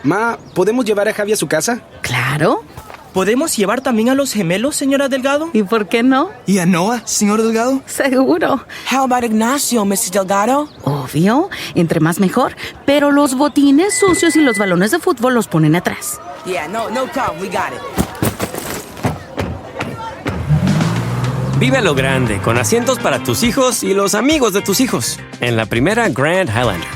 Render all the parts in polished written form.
Ma, ¿podemos llevar a Javi a su casa? Claro. ¿Podemos llevar también a los gemelos, señora Delgado? ¿Y por qué no? ¿Y a Noah, señor Delgado? Seguro. How about Ignacio, Mrs. Delgado? Obvio. Entre más mejor. Pero los botines sucios y los balones de fútbol los ponen atrás. Yeah, no problem. We got it. Vive a lo grande, con asientos para tus hijos y los amigos de tus hijos. En la primera Grand Highlander.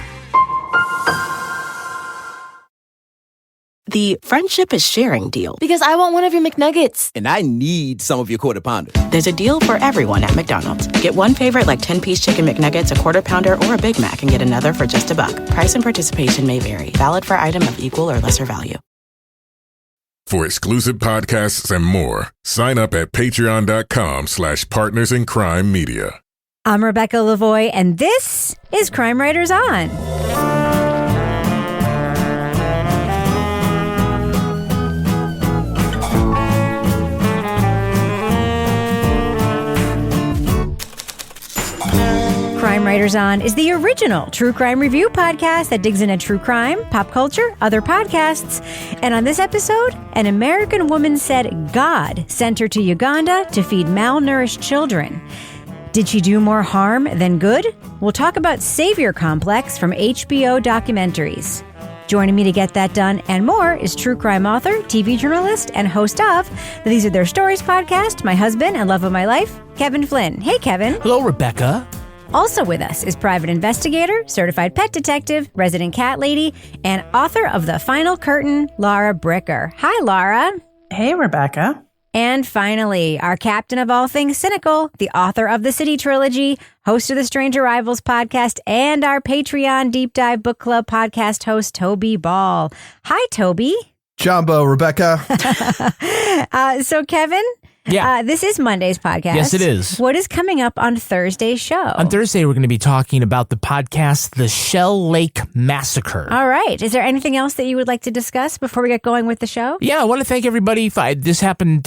The friendship is sharing deal. Because I want one of your McNuggets. And I need some of your Quarter Pounder. There's a deal for everyone at McDonald's. Get one favorite like 10-piece chicken McNuggets, a Quarter Pounder, or a Big Mac and get another for just $1. Price and participation may vary. Valid for item of equal or lesser value. For exclusive podcasts and more, sign up at patreon.com/partnersincrimemedia. I'm Rebecca Lavoie, and this is Crime Writers On. Crime Writers On is the original true crime review podcast that digs into true crime, pop culture, other podcasts. And on this episode, an American woman said God sent her to Uganda to feed malnourished children. Did she do more harm than good? We'll talk about Savior Complex from HBO Documentaries. Joining me to get that done and more is true crime author, TV journalist, and host of the These Are Their Stories podcast, my husband and love of my life, Kevin Flynn. Hey, Kevin. Hello, Rebecca. Also with us is private investigator, certified pet detective, resident cat lady, and author of The Final Curtain, Laura Bricker. Hi, Laura. Hey, Rebecca. And finally, our captain of all things cynical, the author of the City Trilogy, host of the Strange Arrivals podcast, and our Patreon Deep Dive Book Club podcast host, Toby Ball. Hi, Toby. Jumbo, Rebecca. So, Kevin, this is Monday's podcast. Yes, it is. What is coming up on Thursday's show? On Thursday, we're going to be talking about the podcast, The Shell Lake Massacre. All right. Is there anything else that you would like to discuss before we get going with the show? Yeah, I want to thank everybody. This happened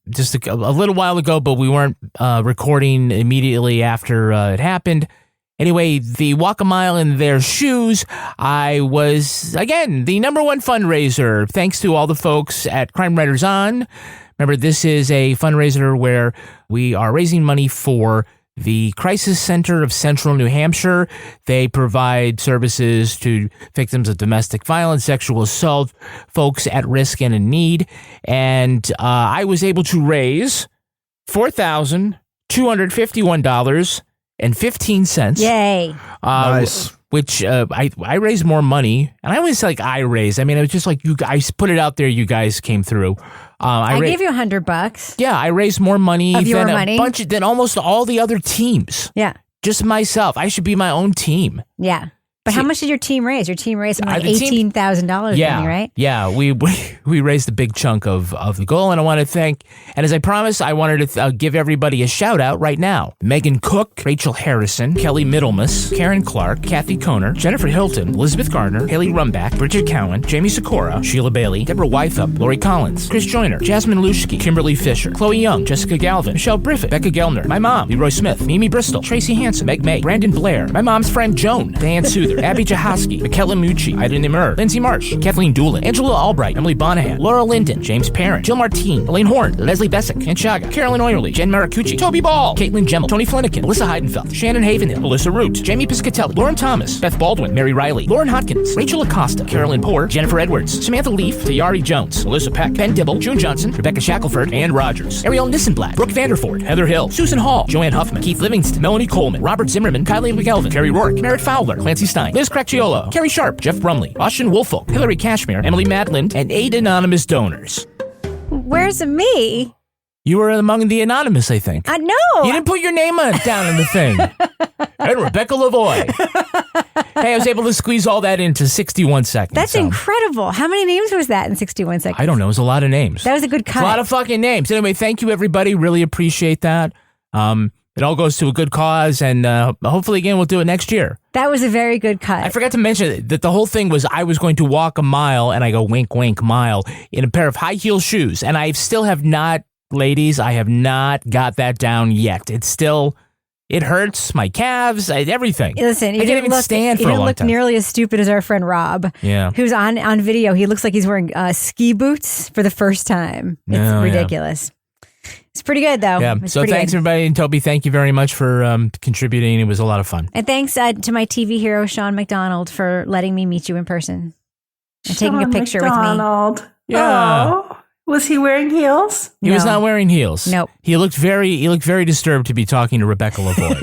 just a little while ago, but we weren't recording immediately after it happened. Anyway, the Walk a Mile in Their Shoes, I was, again, the number one fundraiser, thanks to all the folks at Crime Writers On. Remember, this is a fundraiser where we are raising money for the Crisis Center of Central New Hampshire. They provide services to victims of domestic violence, sexual assault, folks at risk and in need. And I was able to raise $4,251.15. Yay. Nice. Which I raised more money. And I always like I raised. I mean, it was just like you guys put it out there. You guys came through. I gave you $100. Yeah, I raised more money than a bunch than almost all the other teams. Yeah. Just myself. I should be my own team. Yeah. But how much did your team raise? Your team raised like $18,000, yeah, right? Yeah, we raised a big chunk of the goal, and I want to thank, and as I promised, I wanted to give everybody a shout out right now. Megan Cook, Rachel Harrison, Kelly Middlemas, Karen Clark, Kathy Koner, Jennifer Hilton, Elizabeth Gardner, Haley Rumback, Bridget Cowan, Jamie Sikora, Sheila Bailey, Deborah Wythup, Lori Collins, Chris Joyner, Jasmine Luschke, Kimberly Fisher, Chloe Young, Jessica Galvin, Michelle Briffett, Becca Gelner, my mom, Leroy Smith, Mimi Bristol, Tracy Hansen, Meg May, Brandon Blair, my mom's friend Joan, Diane Souther, Abby Jahoski, Michaela Mucci, Ida Nimmer, Lindsay Marsh, Kathleen Doolin, Angela Albright, Emily Bonahan, Laura Linden, James Parent, Jill Martine, Elaine Horn, Leslie Bessick, Ken Chaga, Carolyn Oyerly, Jen Maracucci, Toby Ball, Caitlin Gemmel, Tony Flanagan, Melissa Heidenfeld, Shannon Havenhill, Melissa Root, Jamie Piscatelli, Lauren Thomas, Beth Baldwin, Mary Riley, Lauren Hodkins, Rachel Acosta, Carolyn Poore, Jennifer Edwards, Samantha Leaf, Tayari Jones, Melissa Peck, Ben Dibble, June Johnson, Rebecca Shackelford, Ann Rogers, Ariel Nissenblatt, Brooke Vanderford, Heather Hill, Susan Hall, Joanne Huffman, Keith Livingston, Melanie Coleman, Robert Zimmerman, Kylie McGelvin, Carrie Rourke, Merritt Fowler, Clancy Stein, Liz Cracchiolo, Carrie Sharp, Jeff Brumley, Austin Woolfolk, Hillary Cashmere, Emily Madland, and 8 anonymous donors. Where's me? You were among the anonymous, I think. No. You didn't put your name down in the thing. And Rebecca Lavoie. Hey, I was able to squeeze all that into 61 seconds. That's incredible. How many names was that in 61 seconds? I don't know. It was a lot of names. That was a good cut. A lot of fucking names. Anyway, thank you, everybody. Really appreciate that. It all goes to a good cause, and hopefully, again, we'll do it next year. That was a very good cut. I forgot to mention that the whole thing was I was going to walk a mile, and I go wink, wink, mile, in a pair of high heel shoes. And I still have not, ladies, I have not got that down yet. It's still It hurts my calves, everything. Listen, I can't even stand for a long time. He didn't look nearly as stupid as our friend Rob. Yeah. Who's on video. He looks like he's wearing ski boots for the first time. It's ridiculous. It's pretty good, though. Yeah. So thanks, everybody. And Toby, thank you very much for contributing. It was a lot of fun. And thanks to my TV hero, Sean McDonald, for letting me meet you in person and taking a picture with me. Yeah. Oh. Was he wearing heels? He was not wearing heels. Nope. He looked very disturbed to be talking to Rebecca Lavoie.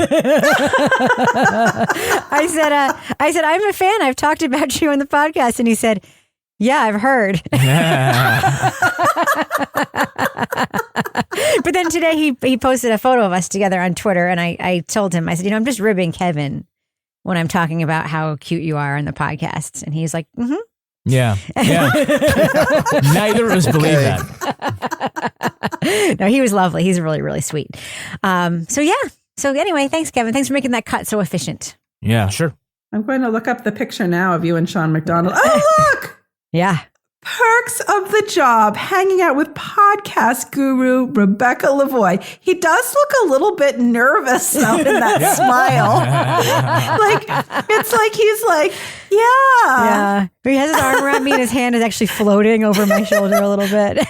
I said, I'm a fan. I've talked about you on the podcast. And he said, yeah, I've heard. But then today he posted a photo of us together on Twitter. And I told him, I said, I'm just ribbing Kevin when I'm talking about how cute you are on the podcast. And he's like, mm-hmm. Yeah. Neither of us believe that. No, he was lovely. He's really, really sweet. So anyway, thanks, Kevin. Thanks for making that cut so efficient. Yeah, sure. I'm going to look up the picture now of you and Sean McDonald. Oh, look! Yeah. Perks of the job, hanging out with podcast guru Rebecca Lavoie. He does look a little bit nervous though in that smile. It's like he's like, yeah. He has his arm around me and his hand is actually floating over my shoulder a little bit.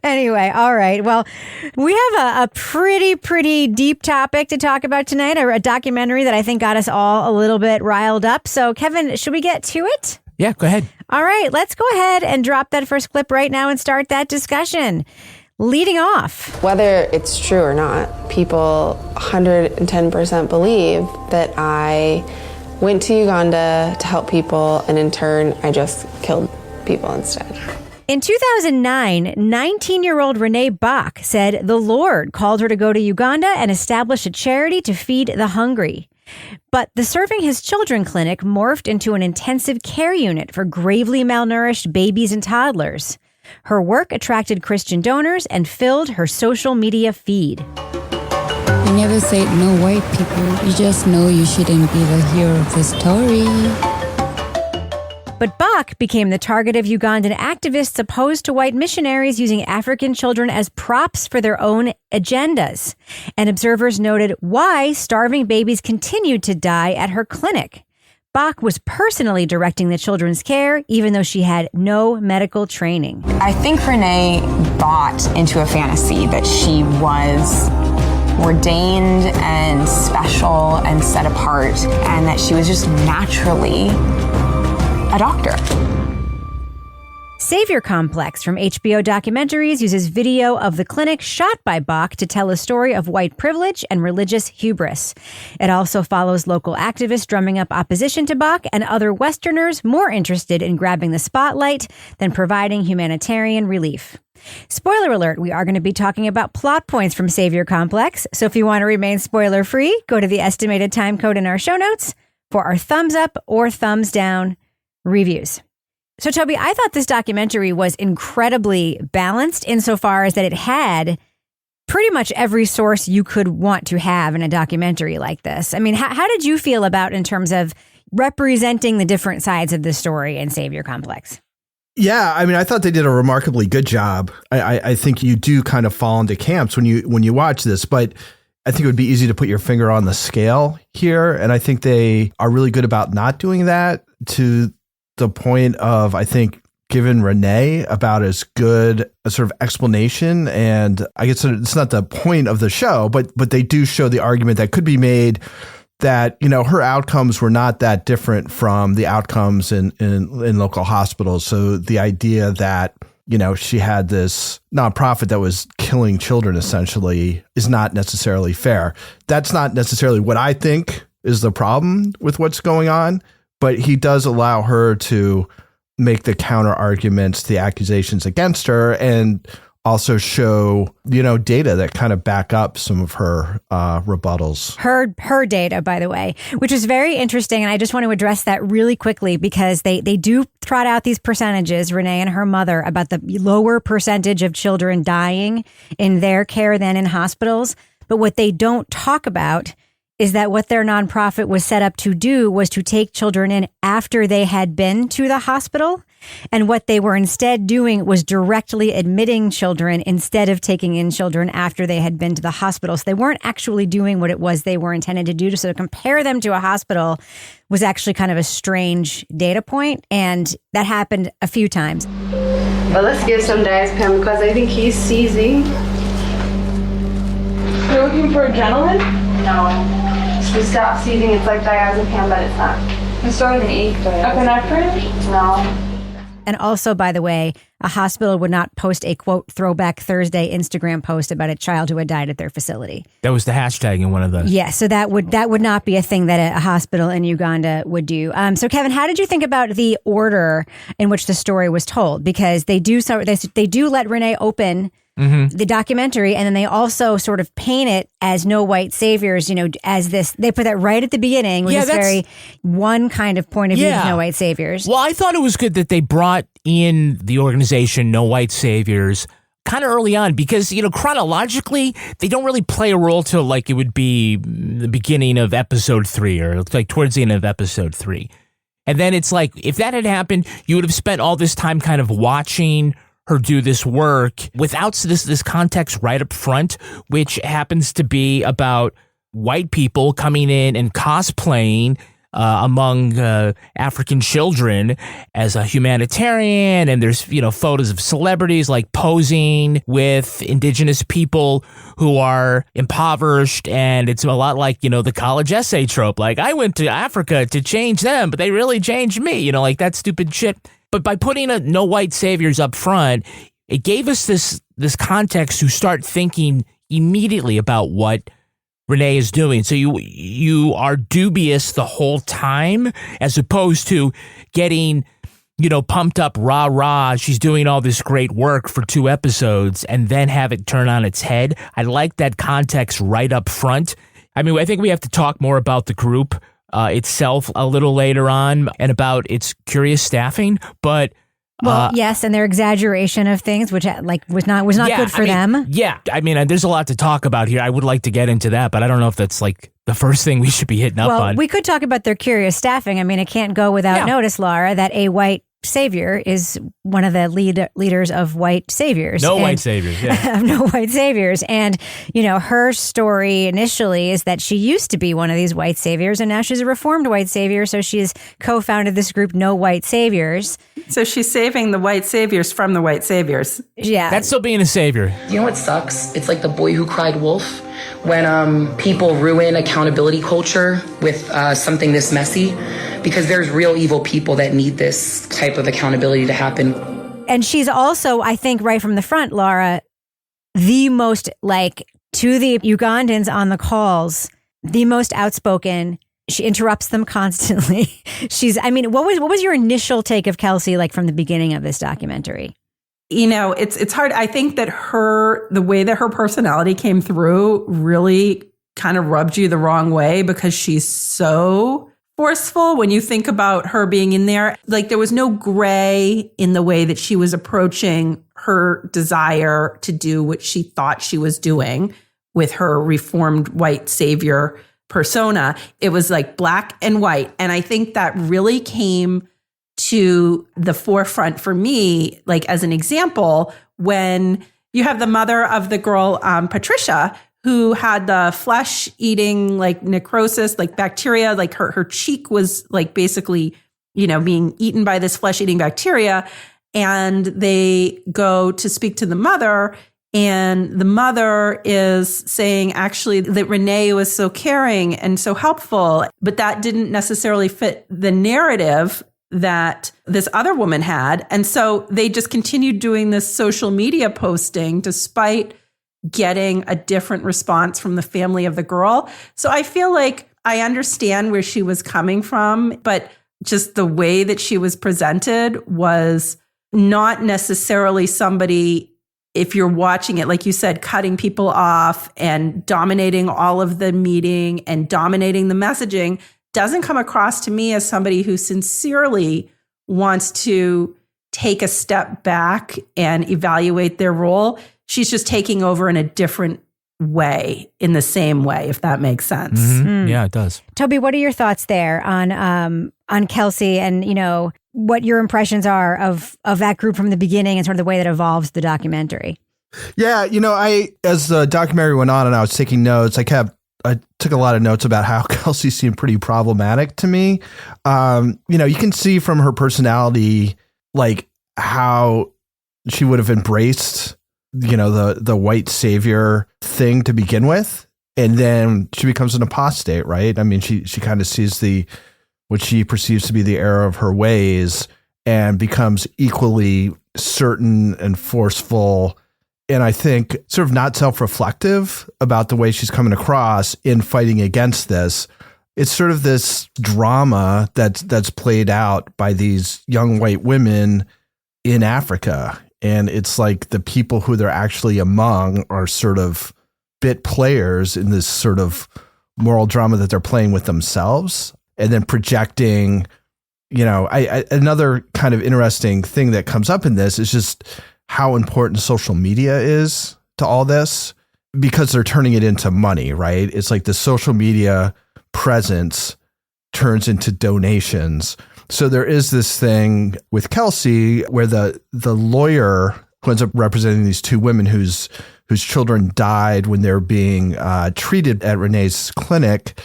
Anyway, all right. Well, we have a pretty deep topic to talk about tonight, a documentary that I think got us all a little bit riled up. So, Kevin, should we get to it? Yeah, go ahead. All right, let's go ahead and drop that first clip right now and start that discussion. Leading off. Whether it's true or not, people 110% believe that I went to Uganda to help people, and in turn, I just killed people instead. In 2009, 19-year-old Renee Bach said the Lord called her to go to Uganda and establish a charity to feed the hungry. But the Serving His Children clinic morphed into an intensive care unit for gravely malnourished babies and toddlers. Her work attracted Christian donors and filled her social media feed. I never said no white people. You just know you shouldn't be the hero of the story. But Bach became the target of Ugandan activists opposed to white missionaries using African children as props for their own agendas. And observers noted why starving babies continued to die at her clinic. Bach was personally directing the children's care, even though she had no medical training. I think Renee bought into a fantasy that she was ordained and special and set apart, and that she was just naturally a doctor. Savior Complex from HBO Documentaries uses video of the clinic shot by Bach to tell a story of white privilege and religious hubris. It also follows local activists drumming up opposition to Bach and other Westerners more interested in grabbing the spotlight than providing humanitarian relief. Spoiler alert, we are going to be talking about plot points from Savior Complex, so if you want to remain spoiler-free, go to the estimated time code in our show notes for our thumbs up or thumbs down reviews. So, Toby, I thought this documentary was incredibly balanced insofar as that it had pretty much every source you could want to have in a documentary like this. I mean, how did you feel about in terms of representing the different sides of the story in Savior Complex? Yeah, I mean, I thought they did a remarkably good job. I think you do kind of fall into camps when you watch this, but I think it would be easy to put your finger on the scale here. And I think they are really good about not doing that, to the point of, I think, given Renee about as good a sort of explanation. And I guess it's not the point of the show, but they do show the argument that could be made that, you know, her outcomes were not that different from the outcomes in local hospitals. So the idea that, you know, she had this nonprofit that was killing children essentially is not necessarily fair. That's not necessarily what I think is the problem with what's going on, but he does allow her to make the counter arguments, the accusations against her, and also show, you know, data that kind of back up some of her rebuttals. Her data, by the way, which is very interesting. And I just want to address that really quickly because they do trot out these percentages, Renee and her mother, about the lower percentage of children dying in their care than in hospitals. But what they don't talk about is that what their nonprofit was set up to do was to take children in after they had been to the hospital. And what they were instead doing was directly admitting children instead of taking in children after they had been to the hospital. So they weren't actually doing what it was they were intended to do. So to compare them to a hospital was actually kind of a strange data point. And that happened a few times. But let's give some diazepam because I think he's seizing. You're looking for adrenaline? No. He stopped seizing. It's like diazepam, but it's not. It's sort of an epinephrine? No. And also, by the way, a hospital would not post a, quote, Throwback Thursday Instagram post about a child who had died at their facility. That was the hashtag in one of the... Yeah, so that would not be a thing that a hospital in Uganda would do. So, Kevin, how did you think about the order in which the story was told? Because they do let Renee open the documentary, and then they also sort of paint it as no white saviors, as this, they put that right at the beginning with this very one kind of point of view of no white saviors. Well, I thought it was good that they brought in the organization No White Saviors kind of early on because, chronologically, they don't really play a role till like it would be the beginning of episode 3 or like towards the end of episode 3. And then it's like, if that had happened, you would have spent all this time kind of watching her do this work without this context right up front, which happens to be about white people coming in and cosplaying among African children as a humanitarian. And there's, photos of celebrities like posing with indigenous people who are impoverished. And it's a lot like, the college essay trope. Like, I went to Africa to change them, but they really changed me, like that stupid shit. But by putting a no white saviors up front, it gave us this context to start thinking immediately about what Renee is doing. So you are dubious the whole time, as opposed to getting, pumped up, rah, she's doing all this great work for 2 episodes and then have it turn on its head. I like that context right up front. I mean, I think we have to talk more about the group itself a little later on and about its curious staffing, but yes, and their exaggeration of things, which was not good for them. Yeah, I mean, there's a lot to talk about here. I would like to get into that, but I don't know if that's like the first thing we should be hitting up on. Well, we could talk about their curious staffing. I mean, it can't go without notice, Laura, that a white savior is one of the leaders of white saviors. White saviors, yeah. Of no white saviors. And, her story initially is that she used to be one of these white saviors, and now she's a reformed white savior, so she's co-founded this group, No White Saviors. So she's saving the white saviors from the white saviors. Yeah. That's still being a savior. You know what sucks? It's like the boy who cried wolf. When people ruin accountability culture with something this messy, because there's real evil people that need this type of accountability to happen. And she's also, I think, right from the front, Laura, the most, to the Ugandans on the calls, the most outspoken. She interrupts them constantly. What was your initial take of Kelsey, from the beginning of this documentary? It's hard. I think that the way that her personality came through really kind of rubbed you the wrong way because she's so forceful when you think about her being in there. Like, there was no gray in the way that she was approaching her desire to do what she thought she was doing with her reformed white savior persona. It was like black and white. And I think that really came to the forefront for me, as an example, when you have the mother of the girl, Patricia, who had the flesh-eating, necrosis, bacteria, her cheek was basically, being eaten by this flesh-eating bacteria. And they go to speak to the mother, and the mother is saying actually that Renee was so caring and so helpful, but that didn't necessarily fit the narrative that this other woman had. And so they just continued doing this social media posting despite getting a different response from the family of the girl. So I feel like I understand where she was coming from, but just the way that she was presented was not necessarily somebody, if you're watching it, like you said, cutting people off and dominating all of the meeting and dominating the messaging, doesn't come across to me as somebody who sincerely wants to take a step back and evaluate their role. She's just taking over in a different way in the same way, if that makes sense. Yeah, it does. Toby, what are your thoughts there on Kelsey and, what your impressions are of that group from the beginning and sort of the way that evolves the documentary? Yeah, as the documentary went on and I was taking notes, I took a lot of notes about how Kelsey seemed pretty problematic to me. You can see from her personality, like how she would have embraced, the white savior thing to begin with. And then she becomes an apostate, right? I mean, she kind of sees what she perceives to be the error of her ways and becomes equally certain and forceful. And I think sort of not self-reflective about the way she's coming across in fighting against this. It's sort of this drama that's played out by these young white women in Africa. And it's like the people who they're actually among are sort of bit players in this sort of moral drama that they're playing with themselves and then projecting, another kind of interesting thing that comes up in this is just how important social media is to all this because they're turning it into money, right? It's like the social media presence turns into donations. So there is this thing with Kelsey where the lawyer who ends up representing these two women whose children died when they're being treated at Renee's clinic.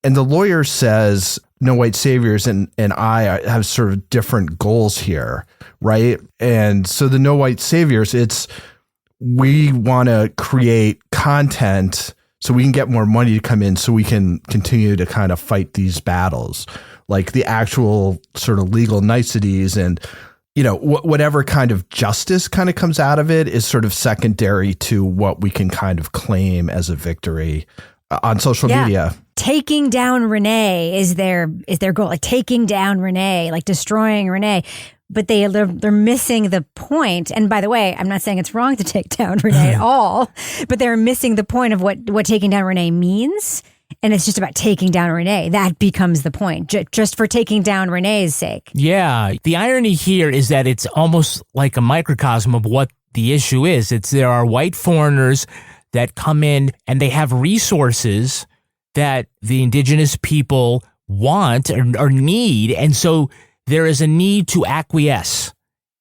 And the lawyer says, no white saviors and I have sort of different goals here, right? And so the no white saviors, we want to create content so we can get more money to come in so we can continue to kind of fight these battles, like the actual sort of legal niceties and, whatever kind of justice kind of comes out of it is sort of secondary to what we can kind of claim as a victory on social media. Taking down Renee is their goal, like taking down Renee, like destroying Renee. But they're missing the point. And by the way, I'm not saying it's wrong to take down Renee at all, but they're missing the point of what taking down Renee means. And it's just about taking down Renee. That becomes the point, just for taking down Renee's sake. Yeah. The irony here is that it's almost like a microcosm of what the issue is. There are white foreigners that come in and they have resources that the indigenous people want or need. And so there is a need to acquiesce.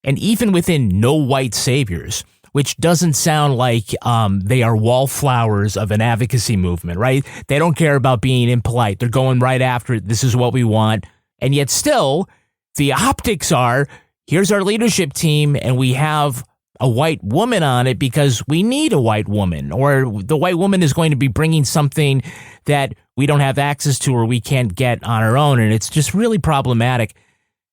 And even within no white saviors, which doesn't sound like they are wallflowers of an advocacy movement, right? They don't care about being impolite. They're going right after it. This is what we want. And yet still, the optics are, here's our leadership team, and we have a white woman on it because we need a white woman, or the white woman is going to be bringing something that we don't have access to or we can't get on our own. And it's just really problematic.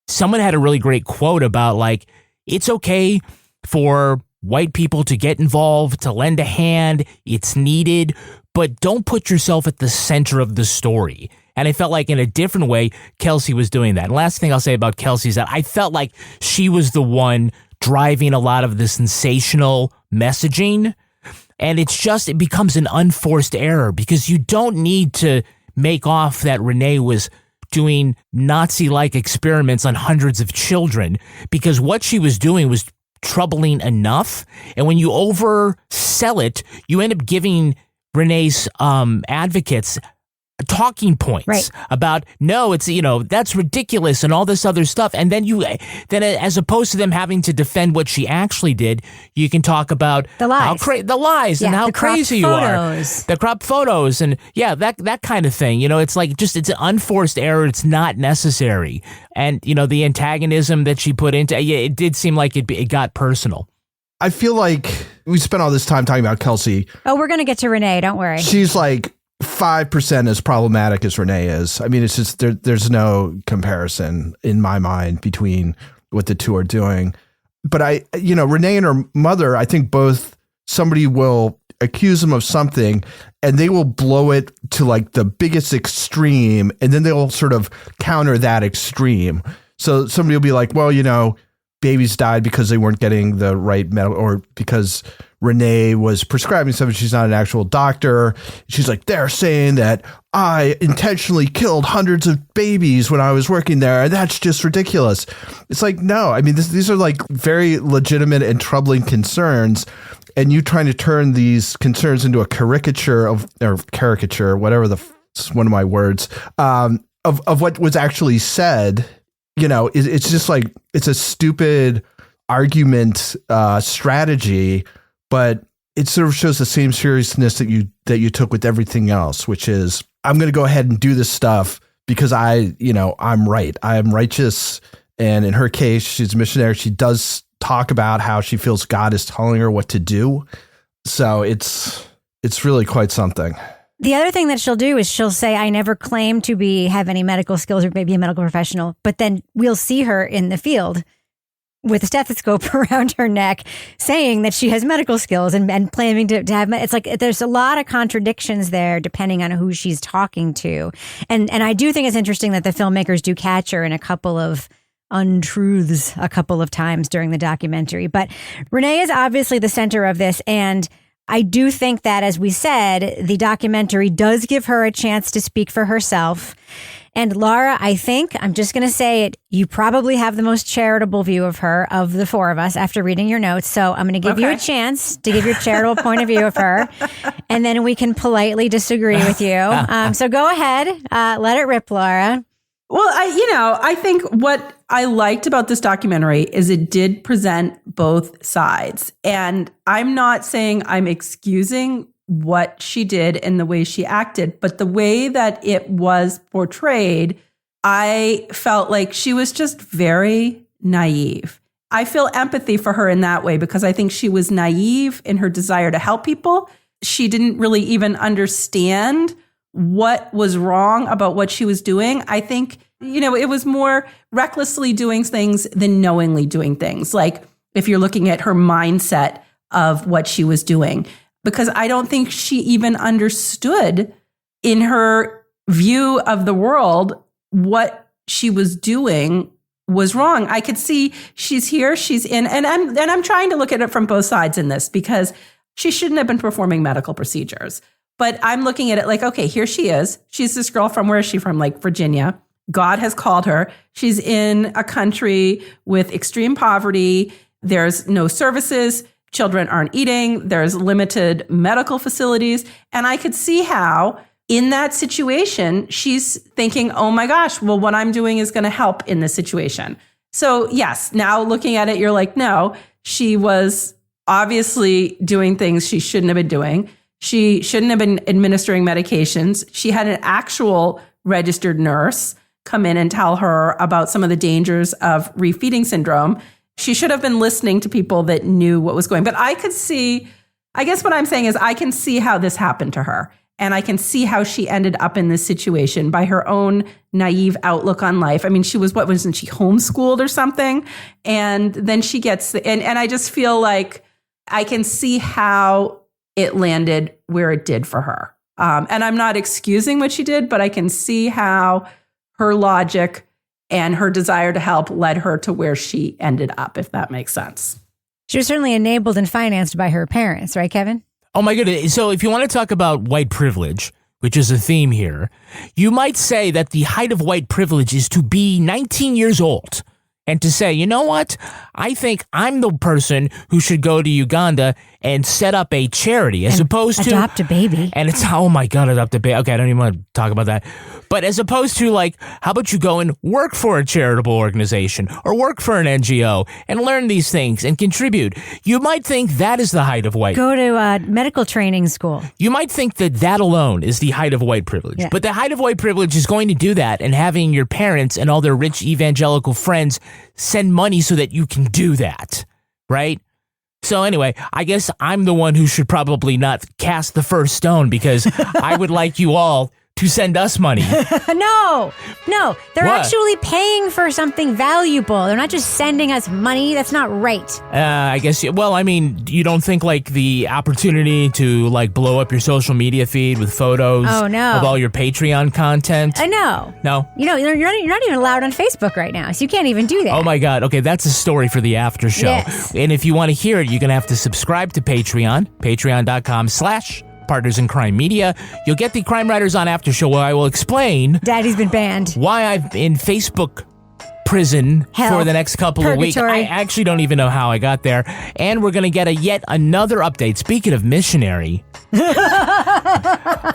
Someone had a really great quote about like, it's okay for white people to get involved, to lend a hand. It's needed, but don't put yourself at the center of the story. And I felt like in a different way, Kelsey was doing that. And last thing I'll say about Kelsey is that I felt like she was the one driving a lot of the sensational messaging. And it becomes an unforced error because you don't need to make off that Renee was doing Nazi-like experiments on hundreds of children, because what she was doing was troubling enough. And when you oversell it, you end up giving Renee's advocates talking points about, no, it's, that's ridiculous and all this other stuff. And then as opposed to them having to defend what she actually did, you can talk about the lies, and how crazy you are, the crop photos. And that kind of thing, it's like, it's an unforced error. It's not necessary. And, the antagonism that she put into it did seem like it got personal. I feel like we spent all this time talking about Kelsey. Oh, we're going to get to Renee. Don't worry. She's like 5% as problematic as Renee is. I mean, it's just there's no comparison in my mind between what the two are doing. But Renee and her mother, I think both, somebody will accuse them of something and they will blow it to like the biggest extreme, and then they'll sort of counter that extreme. So somebody will be like, well, babies died because they weren't getting the right medical, or because Renee was prescribing something. She's not an actual doctor. She's like, they're saying that I intentionally killed hundreds of babies when I was working there, and that's just ridiculous. It's like, no, I mean, these are like very legitimate and troubling concerns. and you trying to turn these concerns into a caricature, whatever it's one of my words, of what was actually said, it's just like, it's a stupid argument strategy, but it sort of shows the same seriousness that you took with everything else, which is, I'm going to go ahead and do this stuff because I'm right. I am righteous. And in her case, she's a missionary. She does talk about how she feels God is telling her what to do. So it's really quite something. The other thing that she'll do is she'll say, I never claim to have any medical skills or maybe a medical professional, but then we'll see her in the field with a stethoscope around her neck saying that she has medical skills and claiming to have, it's like there's a lot of contradictions there depending on who she's talking to. And I do think it's interesting that the filmmakers do catch her in a couple of untruths a couple of times during the documentary. But Renee is obviously the center of this. And I do think that, as we said, the documentary does give her a chance to speak for herself. And Laura, I think, I'm just going to say it, you probably have the most charitable view of her of the four of us after reading your notes. So I'm going to give you a chance to give your charitable point of view of her. And then we can politely disagree with you. So go ahead. Let it rip, Laura. Well, I think what I liked about this documentary is it did present both sides. And I'm not saying I'm excusing what she did and the way she acted, but the way that it was portrayed, I felt like she was just very naive. I feel empathy for her in that way because I think she was naive in her desire to help people. She didn't really even understand what was wrong about what she was doing. I think, it was more recklessly doing things than knowingly doing things. Like if you're looking at her mindset of what she was doing, because I don't think she even understood in her view of the world what she was doing was wrong. I could see she's here, she's in, and I'm trying to look at it from both sides in this because she shouldn't have been performing medical procedures. But I'm looking at it like, okay, here she is. She's this girl from, where is she from? Like Virginia. God has called her. She's in a country with extreme poverty. There's no services. Children aren't eating. There's limited medical facilities. And I could see how in that situation, she's thinking, oh my gosh, well, what I'm doing is going to help in this situation. So yes, now looking at it, you're like, no, she was obviously doing things she shouldn't have been doing. She shouldn't have been administering medications. She had an actual registered nurse come in and tell her about some of the dangers of refeeding syndrome. She should have been listening to people that knew what was going. But I could see, I guess what I'm saying is I can see how this happened to her. And I can see how she ended up in this situation by her own naive outlook on life. I mean, wasn't she homeschooled or something? And then she gets, and I just feel like I can see how it landed where it did for her. And I'm not excusing what she did, but I can see how her logic and her desire to help led her to where she ended up, if that makes sense. She was certainly enabled and financed by her parents, right, Kevin? Oh my goodness. So if you want to talk about white privilege, which is a theme here, you might say that the height of white privilege is to be 19 years old and to say, you know what? I think I'm the person who should go to Uganda and set up a charity as opposed to adopt a baby. And it's, oh my God, adopt a baby. Okay, I don't even want to talk about that. But as opposed to like, how about you go and work for a charitable organization or work for an NGO and learn these things and contribute? You might think that is the height of white. Go to medical training school. You might think that alone is the height of white privilege. Yeah. But the height of white privilege is going to do that and having your parents and all their rich evangelical friends send money so that you can do that, right? So anyway, I guess I'm the one who should probably not cast the first stone because I would like you all to send us money. No, they're What? actually paying for something valuable. They're not just sending us money. That's not right. I guess, well, I mean, you don't think like the opportunity to like blow up your social media feed with photos of all your Patreon content? I know. No? You know, you're not even allowed on Facebook right now, so you can't even do that. Oh my God. Okay, that's a story for the after show. Yes. And if you want to hear it, you're going to have to subscribe to Patreon, patreon.com/Partners in Crime Media. You'll get the Crime Writers on After Show where I will explain Daddy's been banned. why I've in Facebook prison Hell. for the next couple of weeks. Purgatory. I actually don't even know how I got there. And we're going to get yet another update. Speaking of missionary,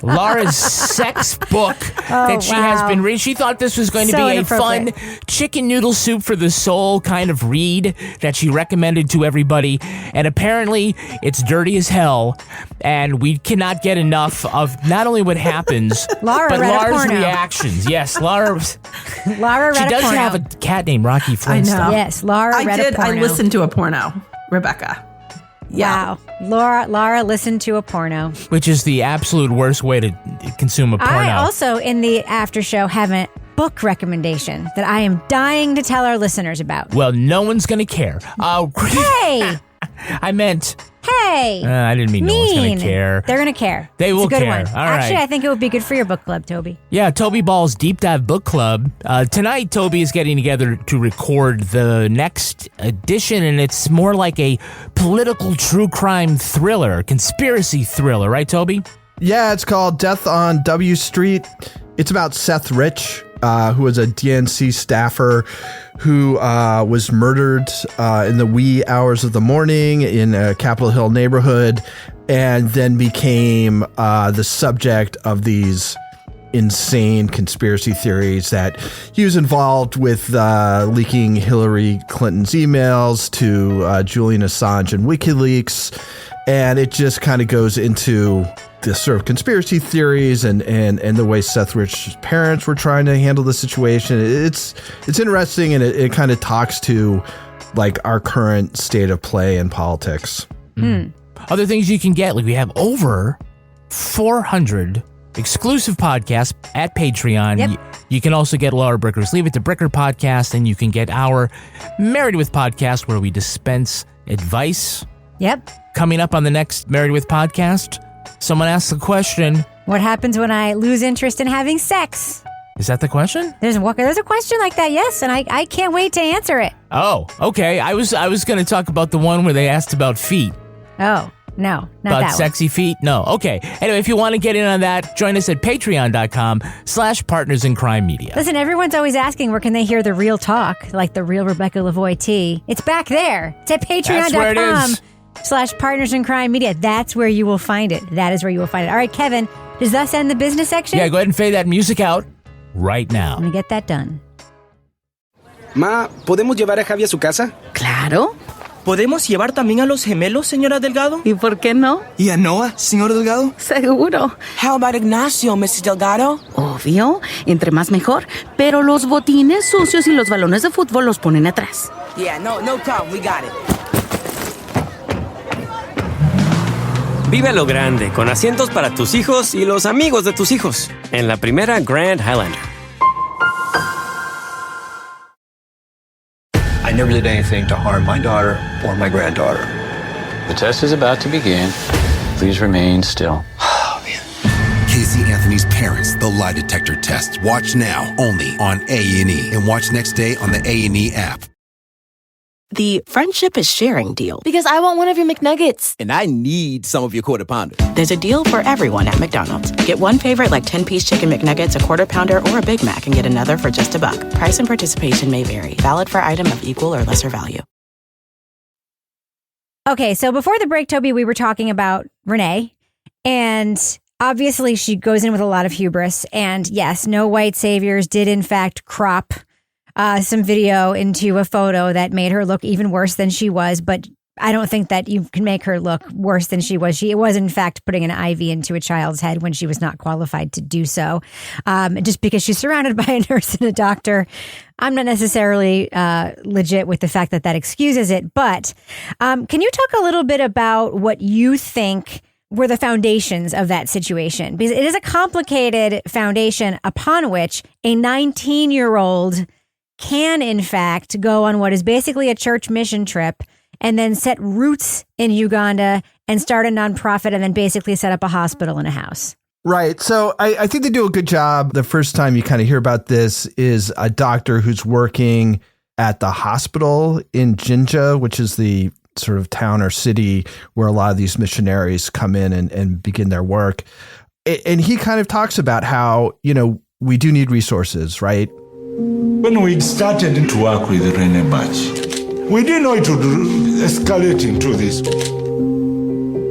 Laura's sex book that she has been reading. She thought this was going to be a fun chicken noodle soup for the soul kind of read that she recommended to everybody. And apparently it's dirty as hell. And we cannot get enough of not only what happens, Laura but read a Laura's porno. reactions. Yes, Laura read she a does porno. have a cat named Rocky Flintstone. I know. Yes, Laura read a porno. I listened to a porno, Rebecca. Wow. Laura listened to a porno. Which is the absolute worst way to consume a porno. I also, in the after show, have a book recommendation that I am dying to tell our listeners about. Well, no one's going to care. Hey! I meant... Hey! I didn't mean no one's going to care. They're going to care. They will it's a good care. One. All Actually, right. I think it would be good for your book club, Toby. Yeah, Toby Ball's Deep Dive Book Club. Tonight, Toby is getting together to record the next edition, and it's more like a political true crime thriller, conspiracy thriller, right, Toby? Yeah, it's called Death on W Street. It's about Seth Rich, who was a DNC staffer who was murdered in the wee hours of the morning in a Capitol Hill neighborhood, and then became the subject of these insane conspiracy theories that he was involved with leaking Hillary Clinton's emails to Julian Assange and WikiLeaks. And it just kind of goes into the sort of conspiracy theories and the way Seth Rich's parents were trying to handle the situation. It's interesting, and it kind of talks to like our current state of play in politics. Other things you can get, like we have over 400 exclusive podcasts at Patreon. Yep. You can also get Laura Bricker's Leave It to Bricker podcast, and you can get our Married With podcast, where we dispense advice. Yep. Coming up on the next Married With podcast, someone asks the question, what happens when I lose interest in having sex? Is that the question? There's a question like that, yes, and I can't wait to answer it. Oh, okay. I was going to talk about the one where they asked about feet. Oh, no, not about that sexy feet? No. Okay. Anyway, if you want to get in on that, join us at patreon.com/Partners in Crime Media. Listen, everyone's always asking where can they hear the real talk, like the real Rebecca Lavoie tea. It's back there. It's at patreon.com/Partners in Crime Media. That's where you will find it. That is where you will find it. All right, Kevin, does that end the business section? Yeah, go ahead and fade that music out right now. I'm going to get that done. Ma, ¿podemos llevar a Javi a su casa? Claro. ¿Podemos llevar también a los gemelos, señora Delgado? ¿Y por qué no? ¿Y a Noah, señor Delgado? Seguro. How about Ignacio, Mrs. Delgado? Obvio. Entre más mejor. Pero los botines sucios y los balones de fútbol los ponen atrás. Yeah, no problem. We got it. Vive lo grande, con asientos para tus hijos y los amigos de tus hijos. En la primera Grand Highlander. I never did anything to harm my daughter or my granddaughter. The test is about to begin. Please remain still. Casey Anthony's Parents, the lie detector test. Watch now, only on A&E. And watch next day on the A&E app. The friendship is sharing deal. Because I want one of your McNuggets. And I need some of your Quarter Pounder. There's a deal for everyone at McDonald's. Get one favorite like 10-piece chicken McNuggets, a Quarter Pounder, or a Big Mac, and get another for just $1. Price and participation may vary. Valid for item of equal or lesser value. Okay, so before the break, Toby, we were talking about Renee, and obviously she goes in with a lot of hubris. And yes, No White Saviors did in fact crop some video into a photo that made her look even worse than she was, but I don't think that you can make her look worse than she was. She was, in fact, putting an IV into a child's head when she was not qualified to do so. Just because she's surrounded by a nurse and a doctor, I'm not necessarily legit with the fact that that excuses it. But can you talk a little bit about what you think were the foundations of that situation? Because it is a complicated foundation upon which a 19-year-old can, in fact, go on what is basically a church mission trip and then set roots in Uganda and start a nonprofit and then basically set up a hospital and a house. Right. So I think they do a good job. The first time you kind of hear about this is a doctor who's working at the hospital in Jinja, which is the sort of town or city where a lot of these missionaries come in and begin their work. And he kind of talks about how, we do need resources, right? When we started to work with Rene Bach, we didn't know it would escalate into this.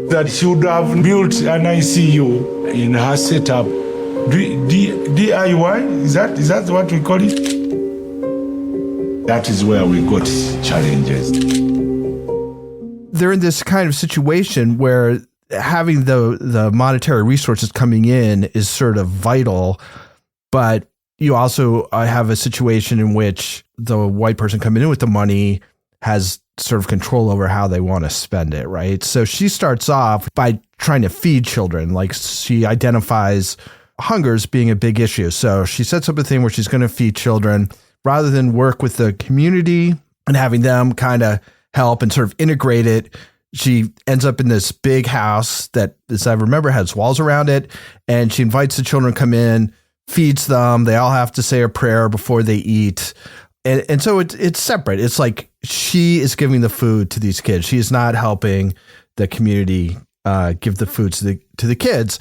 That she would have built an ICU in her setup. DIY? Is that what we call it? That is where we got challenges. They're in this kind of situation where having the monetary resources coming in is sort of vital, but you also have a situation in which the white person coming in with the money has sort of control over how they want to spend it, right? So she starts off by trying to feed children. Like, she identifies hunger as being a big issue. So she sets up a thing where she's going to feed children rather than work with the community and having them kind of help and sort of integrate it. She ends up in this big house that, as I remember, has walls around it. And she invites the children to come in, feeds them. They all have to say a prayer before they eat. And so it's separate. It's like she is giving the food to these kids. She is not helping the community give the food to the kids.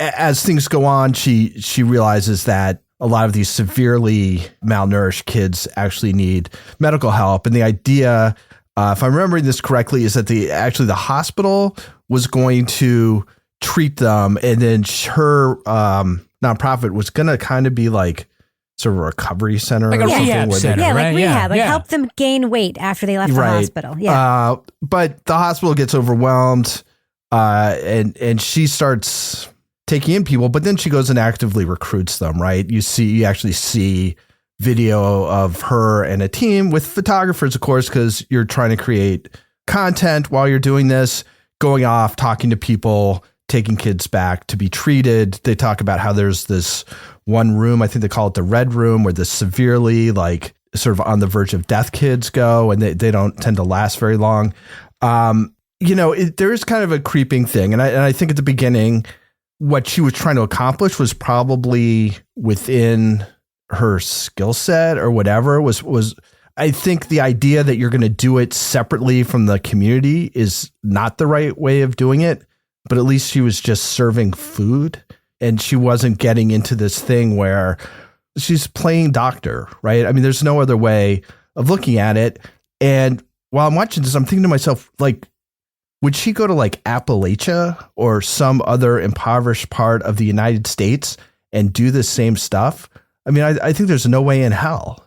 As things go on, she realizes that a lot of these severely malnourished kids actually need medical help. And the idea, if I'm remembering this correctly, is that the hospital was going to treat them, and then her nonprofit was going to kind of be like sort of a recovery center, like or a something. rehab center, like rehab, like help them gain weight after they left the hospital. Yeah, but the hospital gets overwhelmed, and she starts taking in people, but then she goes and actively recruits them. Right? You actually see video of her and a team with photographers, of course, because you're trying to create content while you're doing this, going off, talking to people, taking kids back to be treated. They talk about how there's this one room, I think they call it the red room, where the severely, like, sort of on the verge of death kids go, and they don't tend to last very long. There is kind of a creeping thing. And I think at the beginning, what she was trying to accomplish was probably within her skill set or whatever was I think the idea that you're going to do it separately from the community is not the right way of doing it. But at least she was just serving food, and she wasn't getting into this thing where she's playing doctor, right? I mean, there's no other way of looking at it. And while I'm watching this, I'm thinking to myself, like, would she go to like Appalachia or some other impoverished part of the United States and do the same stuff? I mean, I think there's no way in hell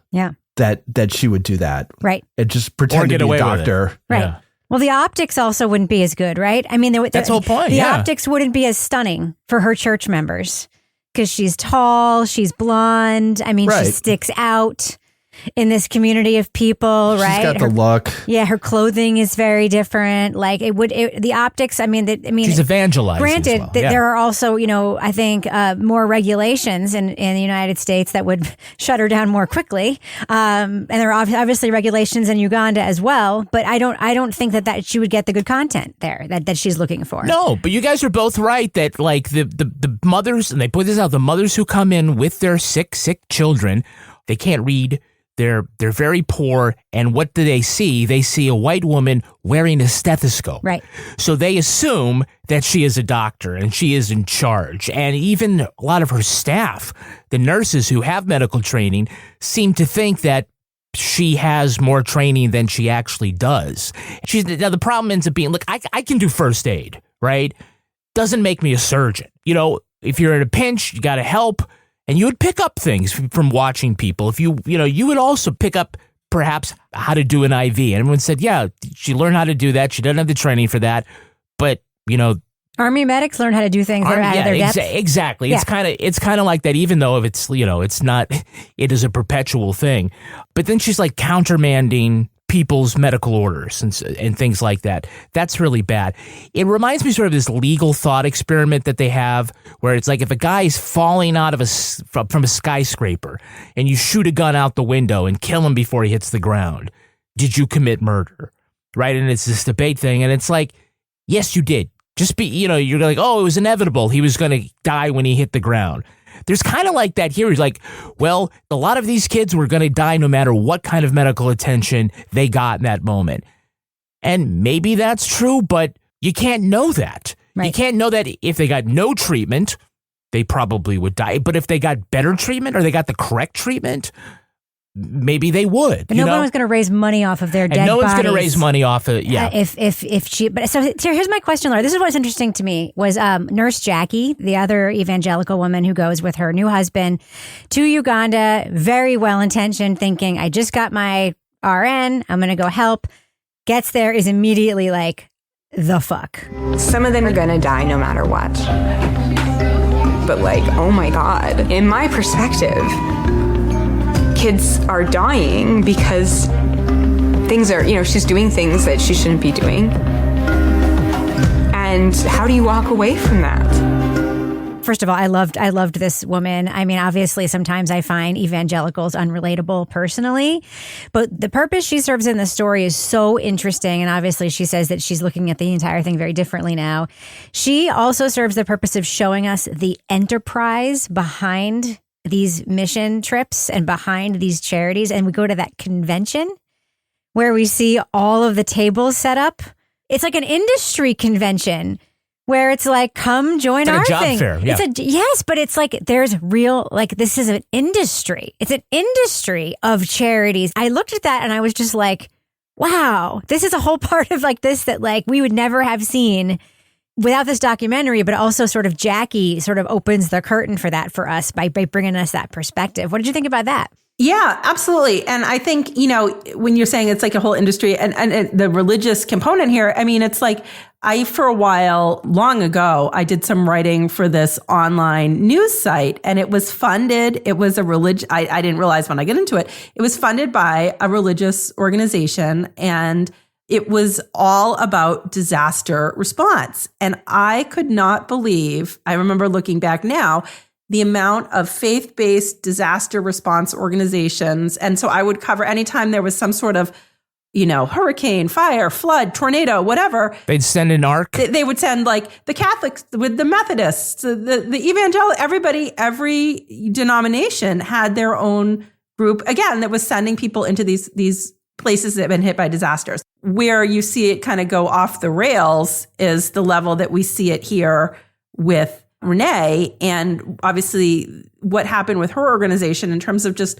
that she would do that. Right. And just pretend to be a doctor. Right. Yeah. Well, the optics also wouldn't be as good, right? I mean, that's the whole point. The optics wouldn't be as stunning for her church members because she's tall, she's blonde. I mean, she sticks out in this community of people, right? She's got the look. Yeah, her clothing is very different. Like the optics. I mean, she's evangelizing. Granted, as well. there are also, I think more regulations in the United States that would shut her down more quickly. And there are obviously regulations in Uganda as well. But I don't think that she would get the good content there that she's looking for. No, but you guys are both right that like the mothers, and they put this out, the mothers who come in with their sick children, they can't read. They're very poor, and what do they see? They see a white woman wearing a stethoscope. Right. So they assume that she is a doctor and she is in charge. And even a lot of her staff, the nurses who have medical training, seem to think that she has more training than she actually does. Now the problem ends up being, look, I can do first aid, right? Doesn't make me a surgeon. If you're in a pinch, you got to help. And you would pick up things from watching people. If you would also pick up perhaps how to do an IV. And everyone said, yeah, she learned how to do that. She doesn't have the training for that. But, Army medics learn how to do things that are out of their depth. Exactly. Yeah. It's kind of like that, even though if it's, it's not, it is a perpetual thing. But then she's like countermanding people's medical orders and things like that. That's really bad. It reminds me sort of this legal thought experiment that they have where it's like if a guy is falling out of from a skyscraper and you shoot a gun out the window and kill him before he hits the ground, did you commit murder? Right? And it's this debate thing. And it's like, yes, you did. Just you're like, oh, it was inevitable. He was going to die when he hit the ground. There's kind of like that here. He's like, well, a lot of these kids were going to die no matter what kind of medical attention they got in that moment. And maybe that's true, but you can't know that. Right. You can't know that if they got no treatment they probably would die. But if they got better treatment or they got the correct treatment, maybe they would. But no one was going to raise money off of their dead bodies. And no one's going to raise money off of if she. But so here's my question, Laura. This is what's interesting to me was Nurse Jackie, the other evangelical woman who goes with her new husband to Uganda, very well intentioned, thinking I just got my RN, I'm going to go help. Gets there, is immediately like, the fuck. Some of them are gonna die no matter what. But like, oh my God, in my perspective, kids are dying because things are, she's doing things that she shouldn't be doing. And how do you walk away from that? First of all, I loved this woman. I mean, obviously, sometimes I find evangelicals unrelatable personally, but the purpose she serves in the story is so interesting. And obviously, she says that she's looking at the entire thing very differently now. She also serves the purpose of showing us the enterprise behind these mission trips and behind these charities. And we go to that convention where we see all of the tables set up. It's like an industry convention where it's like, come join our thing. Fair, yeah. Yes, but it's like there's real, like this is an industry. It's an industry of charities. I looked at that and I was just like, wow, this is a whole part of like this that like we would never have seen without this documentary, but also sort of Jackie sort of opens the curtain for that for us by bringing us that perspective. What did you think about that? Yeah, absolutely. And I think, when you're saying it's like a whole industry and the religious component here, I mean, it's like for a while, long ago, I did some writing for this online news site and it was funded. It was a I didn't realize when I get into it, it was funded by a religious organization and it was all about disaster response. And I could not believe, I remember looking back now, the amount of faith-based disaster response organizations. And so I would cover anytime there was some sort of, hurricane, fire, flood, tornado, whatever. They'd send an ark. They would send like the Catholics with the Methodists, the evangelical, everybody, every denomination had their own group, again, that was sending people into these places that have been hit by disasters. Where you see it kind of go off the rails is the level that we see it here with Renee, and obviously what happened with her organization in terms of just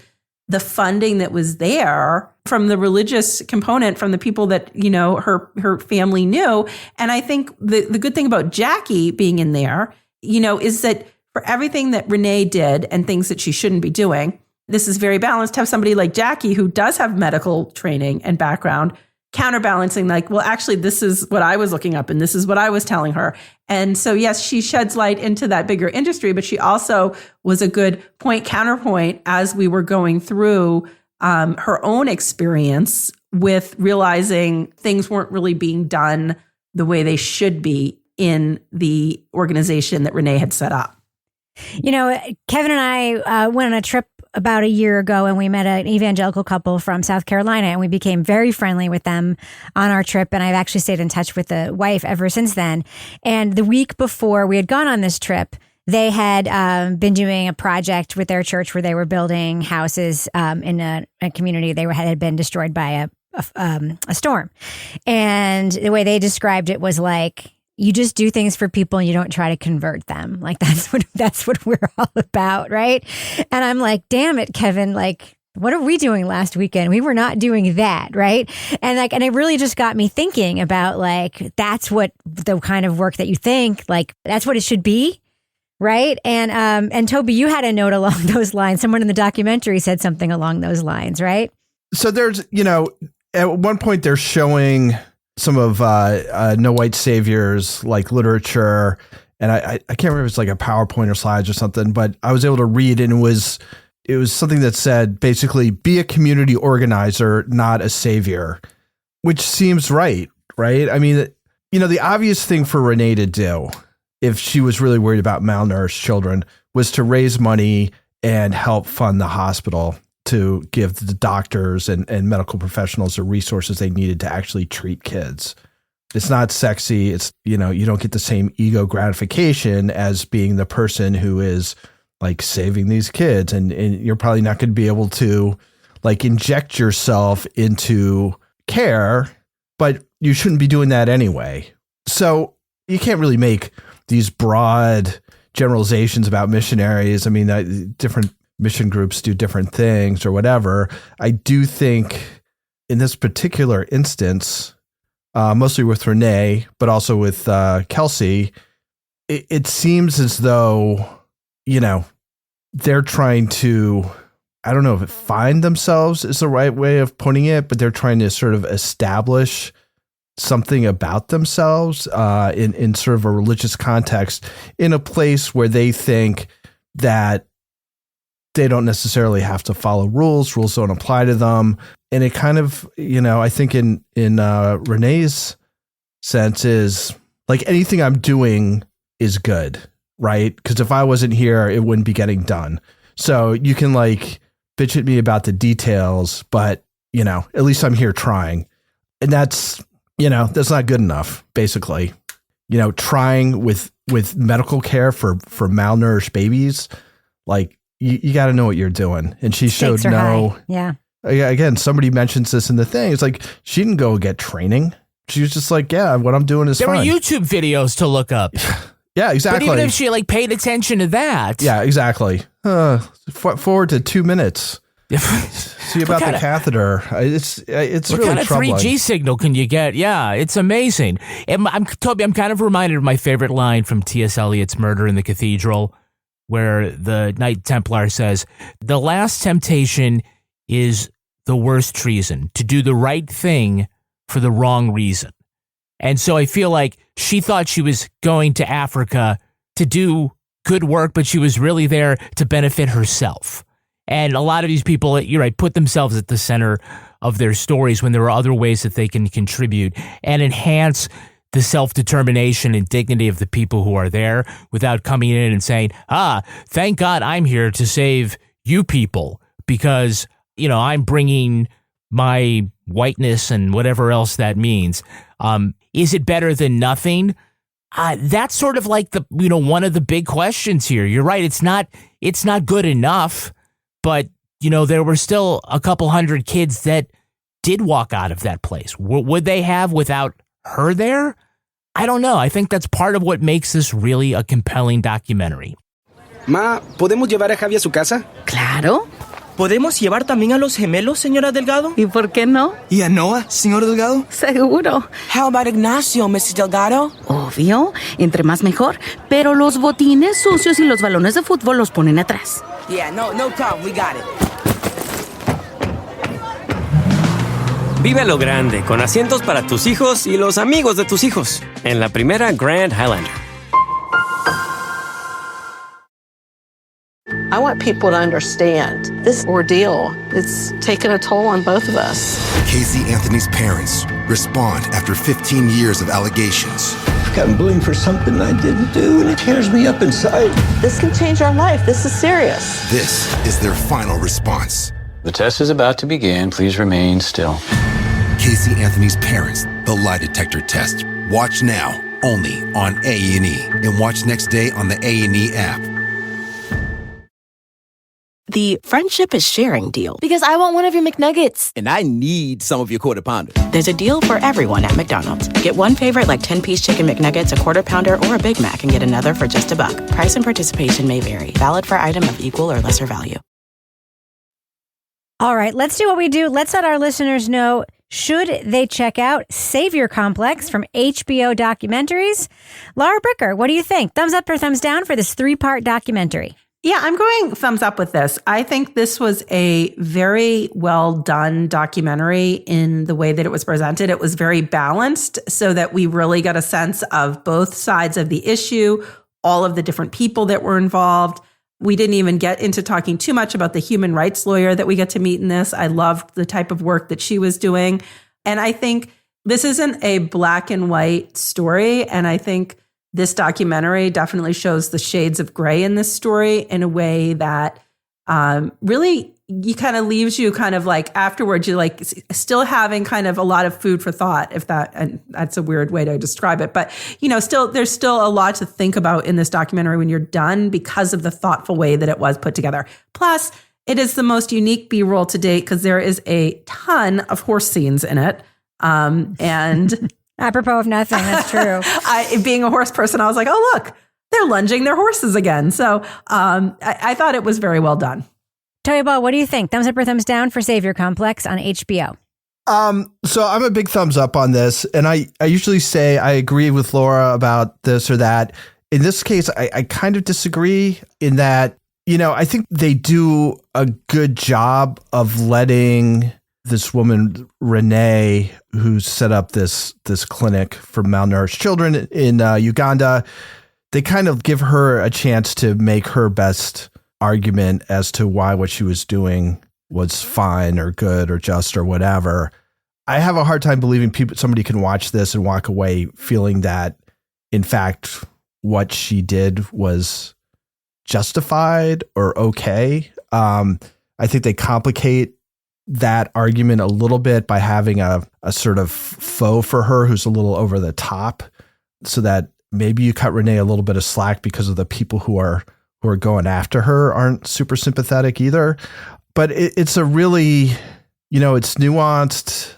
the funding that was there from the religious component, from the people that, her family knew. And I think the good thing about Jackie being in there, is that for everything that Renee did and things that she shouldn't be doing, this is very balanced to have somebody like Jackie who does have medical training and background counterbalancing, like, well, actually, this is what I was looking up and this is what I was telling her. And so, yes, she sheds light into that bigger industry, but she also was a good counterpoint as we were going through her own experience with realizing things weren't really being done the way they should be in the organization that Renee had set up. Kevin and I went on a trip about a year ago and we met an evangelical couple from South Carolina and we became very friendly with them on our trip. And I've actually stayed in touch with the wife ever since then. And the week before we had gone on this trip, they had been doing a project with their church where they were building houses in a community they had been destroyed by a storm. And the way they described it was like, you just do things for people and you don't try to convert them. Like that's what we're all about, right? And I'm like, damn it, Kevin, like, what are we doing last weekend? We were not doing that, right? And it really just got me thinking about like, that's what the kind of work that you think, like, that's what it should be, right? And Toby, you had a note along those lines. Someone in the documentary said something along those lines, right? So there's, at one point they're showing some of No White Savior's like literature, and I can't remember if it's like a PowerPoint or slides or something, but I was able to read, and it was something that said basically be a community organizer, not a savior, which seems right? I mean, the obvious thing for Renee to do if she was really worried about malnourished children was to raise money and help fund the hospital to give the doctors and medical professionals the resources they needed to actually treat kids. It's not sexy. It's, you don't get the same ego gratification as being the person who is like saving these kids. And you're probably not going to be able to like inject yourself into care, but you shouldn't be doing that anyway. So you can't really make these broad generalizations about missionaries. I mean, different mission groups do different things or whatever. I do think in this particular instance, mostly with Renee, but also with Kelsey, it seems as though, they're trying to, I don't know if find themselves is the right way of putting it, but they're trying to sort of establish something about themselves in sort of a religious context in a place where they think that they don't necessarily have to follow rules. Rules don't apply to them. And it kind of, I think in Renee's sense is like anything I'm doing is good, right? Because if I wasn't here, it wouldn't be getting done. So you can like bitch at me about the details, but at least I'm here trying. And that's not good enough, basically. Trying with medical care for malnourished babies, like you got to know what you're doing. And she showed no. High. Yeah. Again, somebody mentions this in the thing. It's like she didn't go get training. She was just like, yeah, what I'm doing is fine. There were YouTube videos to look up. Yeah, exactly. But even if she paid attention to that. Yeah, exactly. Forward to 2 minutes. See about the catheter. It's really troubling. What kind of 3G signal can you get? Yeah, it's amazing. And Toby, I'm kind of reminded of my favorite line from T.S. Eliot's Murder in the Cathedral, where the Knight Templar says, "The last temptation is the worst treason, to do the right thing for the wrong reason." And so I feel like she thought she was going to Africa to do good work, but she was really there to benefit herself. And a lot of these people, you're right, put themselves at the center of their stories when there are other ways that they can contribute and enhance the self-determination and dignity of the people who are there without coming in and saying, thank God I'm here to save you people because, I'm bringing my whiteness and whatever else that means. Is it better than nothing? That's sort of like one of the big questions here. You're right. It's not good enough. But, there were still a couple hundred kids that did walk out of that place. Would they have without her there? I don't know. I think that's part of what makes this really a compelling documentary. Ma, ¿podemos llevar a Javi a su casa? Claro. ¿Podemos llevar también a los gemelos, señora Delgado? ¿Y por qué no? ¿Y a Noah, señor Delgado? Seguro. How about Ignacio, Mrs. Delgado? Obvio. Entre más mejor. Pero los botines sucios y los balones de fútbol los ponen atrás. Yeah, no problem. We got it. Vive a lo grande, con asientos para tus hijos y los amigos de tus hijos. En la primera Grand Highlander. I want people to understand this ordeal. It's taken a toll on both of us. Casey Anthony's parents respond after 15 years of allegations. I've gotten blamed for something I didn't do, and it tears me up inside. This can change our life. This is serious. This is their final response. The test is about to begin. Please remain still. Casey Anthony's parents, the lie detector test. Watch now, only on A&E. And watch next day on the A&E app. The friendship is sharing deal. Because I want one of your McNuggets. And I need some of your Quarter Pounder. There's a deal for everyone at McDonald's. Get one favorite like 10-piece chicken McNuggets, a Quarter Pounder, or a Big Mac and get another for just $1. Price and participation may vary. Valid for item of equal or lesser value. All right, let's do what we do. Let's let our listeners know, should they check out Savior Complex from HBO Documentaries? Laura Bricker, what do you think? Thumbs up or thumbs down for this 3-part documentary? Yeah, I'm going thumbs up with this. I think this was a very well done documentary in the way that it was presented. It was very balanced so that we really got a sense of both sides of the issue, all of the different people that were involved. We didn't even get into talking too much about the human rights lawyer that we get to meet in this. I loved the type of work that she was doing. And I think this isn't a black and white story. And I think this documentary definitely shows the shades of gray in this story in a way that really you kind of leaves you kind of like afterwards, you're like still having kind of a lot of food for thought, if that, and that's a weird way to describe it. But, there's still a lot to think about in this documentary when you're done because of the thoughtful way that it was put together. Plus, it is the most unique B-roll to date because there is a ton of horse scenes in it. And apropos of nothing, that's true. Being a horse person, I was like, oh, look, they're lunging their horses again. So I thought it was very well done. Toy Ball, what do you think? Thumbs up or thumbs down for Savior Complex on HBO? So I'm a big thumbs up on this. And I usually say I agree with Laura about this or that. In this case, I kind of disagree in that, I think they do a good job of letting this woman, Renee, who set up this clinic for malnourished children in Uganda, they kind of give her a chance to make her best argument as to why what she was doing was fine or good or just or whatever. I have a hard time believing somebody can watch this and walk away feeling that, in fact, what she did was justified or okay. I think they complicate that argument a little bit by having a sort of foe for her who's a little over the top, so that maybe you cut Renee a little bit of slack because of the people who are going after her aren't super sympathetic either. But it's a really, it's nuanced.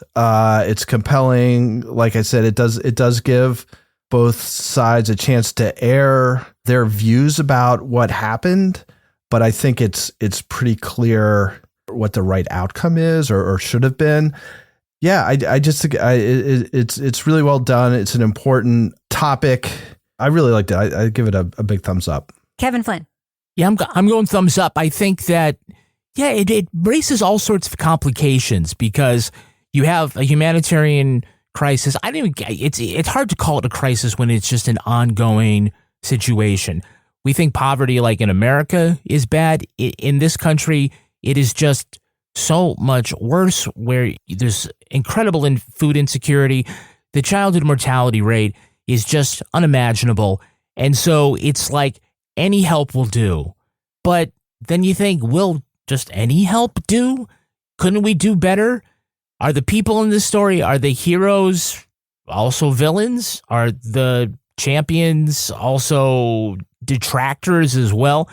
It's compelling. Like I said, it does give both sides a chance to air their views about what happened. But I think it's pretty clear what the right outcome is or should have been. Yeah, I just think it's really well done. It's an important topic. I really liked it. I give it a big thumbs up. Kevin Flynn. Yeah, I'm going thumbs up. I think that, it raises all sorts of complications because you have a humanitarian crisis. It's hard to call it a crisis when it's just an ongoing situation. We think poverty, like in America, is bad. In this country, it is just so much worse, where there's incredible food insecurity. The childhood mortality rate is just unimaginable. And so it's like any help will do. But then you think, will just any help do? Couldn't we do better? Are the people in this story, are the heroes also villains? Are the champions also detractors as well?